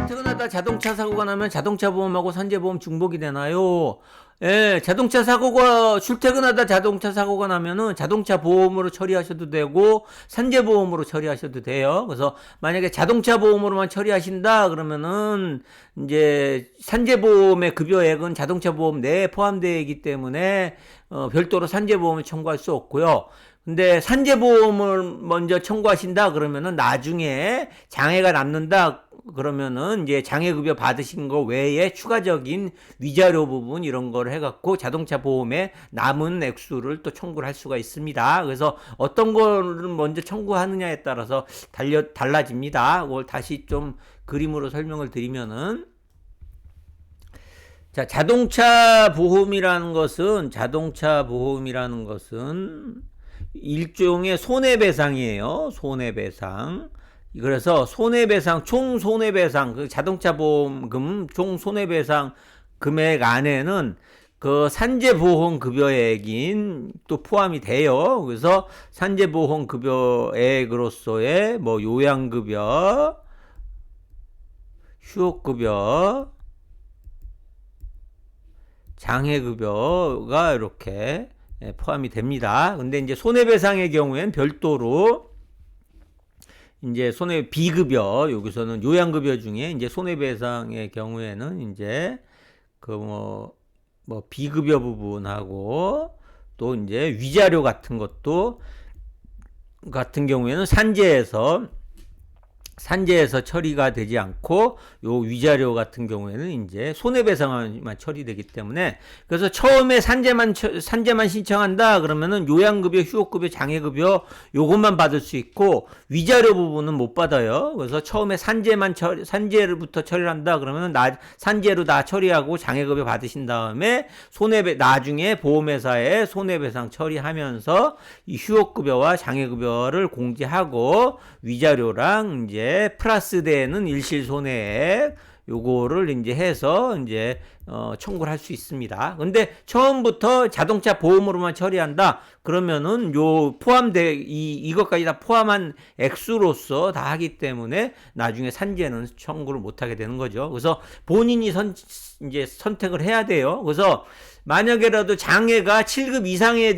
출퇴근하다 자동차 사고가 나면 자동차 보험하고 산재보험 중복이 되나요? 예, 자동차 사고가 출퇴근하다 자동차 사고가 나면은 자동차 보험으로 처리하셔도 되고 산재보험으로 처리하셔도 돼요. 그래서 만약에 자동차 보험으로만 처리하신다 그러면은 이제 산재보험의 급여액은 자동차 보험 내에 포함되어 있기 때문에 별도로 산재보험을 청구할 수 없고요. 근데 산재보험을 먼저 청구하신다 그러면은 나중에 장애가 남는다 그러면은 이제 장애급여 받으신 거 외에 추가적인 위자료 부분 이런 걸 해갖고 자동차 보험에 남은 액수를 또 청구를 할 수가 있습니다. 그래서 어떤 거를 먼저 청구하느냐에 따라서 달라집니다. 그걸 다시 좀 그림으로 설명을 드리면은 자, 자동차 보험이라는 것은 일종의 손해배상이에요. 손해배상. 그래서 손해배상, 총 손해배상, 그 자동차 보험금, 총 손해배상 금액 안에는 그 산재보험 급여액인 또 포함이 돼요. 그래서 산재보험 급여액으로서의 뭐 요양급여, 휴업급여, 장애급여가 이렇게 포함이 됩니다. 근데 이제 손해배상의 경우엔 별도로 이제 비급여, 여기서는 요양급여 중에 이제 손해배상의 경우에는 이제 그 뭐 비급여 부분하고 또 이제 위자료 같은 것도 같은 경우에는 산재에서 처리가 되지 않고 요 위자료 같은 경우에는 이제 손해배상만 처리되기 때문에 그래서 처음에 산재만 신청한다 그러면은 요양급여, 휴업급여, 장애급여 요것만 받을 수 있고 위자료 부분은 못 받아요. 그래서 처음에 산재로부터 처리를 한다 그러면은 산재로 다 처리하고 장애급여 받으신 다음에 나중에 보험회사에 손해배상 처리하면서 이 휴업급여와 장애급여를 공제하고 위자료랑 이제 플러스 되는 일실손해액 요거를 이제 해서 이제 청구를 할 수 있습니다. 근데 처음부터 자동차 보험으로만 처리한다 그러면은 이것까지 다 포함한 액수로서 다 하기 때문에 나중에 산재는 청구를 못 하게 되는 거죠. 그래서 본인이 이제 선택을 해야 돼요. 그래서 만약에라도 장애가 7급 이상이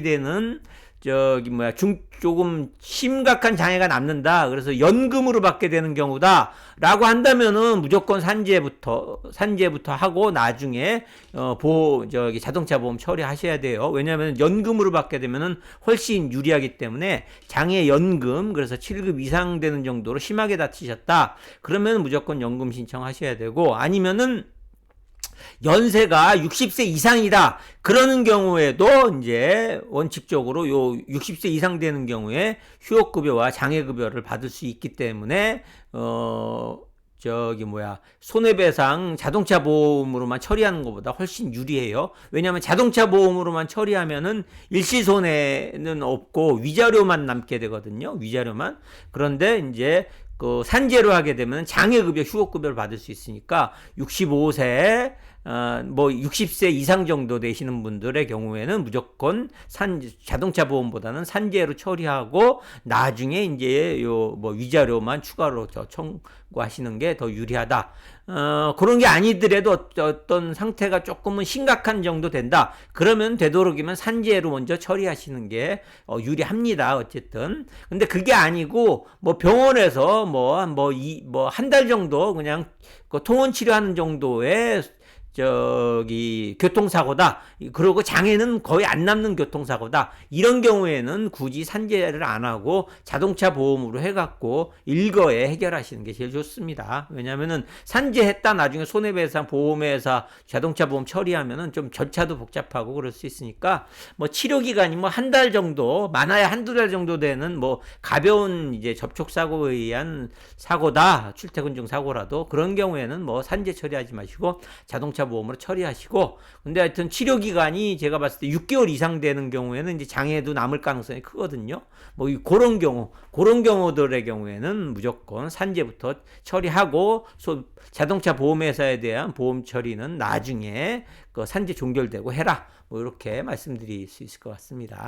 되는 조금 심각한 장애가 남는다. 그래서 연금으로 받게 되는 경우다. 라고 한다면은 무조건 산재부터 하고 나중에, 자동차 보험 처리하셔야 돼요. 왜냐하면 연금으로 받게 되면은 훨씬 유리하기 때문에 장애 연금, 그래서 7급 이상 되는 정도로 심하게 다치셨다. 그러면 무조건 연금 신청하셔야 되고, 아니면은 연세가 60세 이상이다. 그러는 경우에도 이제 원칙적으로 요 60세 이상 되는 경우에 휴업급여와 장애급여를 받을 수 있기 때문에 손해배상 자동차 보험으로만 처리하는 것보다 훨씬 유리해요. 왜냐하면 자동차 보험으로만 처리하면은 일시손해는 없고 위자료만 남게 되거든요. 위자료만. 그런데 이제 그 산재로 하게 되면 장애급여, 휴업급여를 받을 수 있으니까 65세, 60세 이상 정도 되시는 분들의 경우에는 무조건 자동차 보험보다는 산재로 처리하고 나중에 이제 위자료만 추가로 청구하시는 게 더 유리하다. 그런 게 아니더라도 어떤 상태가 조금은 심각한 정도 된다. 그러면 되도록이면 산재로 먼저 처리하시는 게 유리합니다. 어쨌든. 근데 그게 아니고 병원에서 한 달 정도 그냥 통원 치료하는 정도의 교통사고다. 그리고 장애는 거의 안 남는 교통사고다. 이런 경우에는 굳이 산재를 안 하고 자동차 보험으로 해갖고 일거에 해결하시는 게 제일 좋습니다. 왜냐면은 산재했다 나중에 손해배상 보험회사 자동차 보험 처리하면은 좀 절차도 복잡하고 그럴 수 있으니까 치료기간이 한 달 정도, 많아야 한두 달 정도 되는 가벼운 이제 접촉사고에 의한 사고다. 출퇴근 중 사고라도 그런 경우에는 산재 처리하지 마시고 자동차 보험으로 처리하시고, 근데 하여튼 치료 기간이 제가 봤을 때 6개월 이상 되는 경우에는 이제 장애도 남을 가능성이 크거든요. 그런 경우들의 경우에는 무조건 산재부터 처리하고 자동차 보험회사에 대한 보험 처리는 나중에 산재 종결되고 해라. 이렇게 말씀드릴 수 있을 것 같습니다.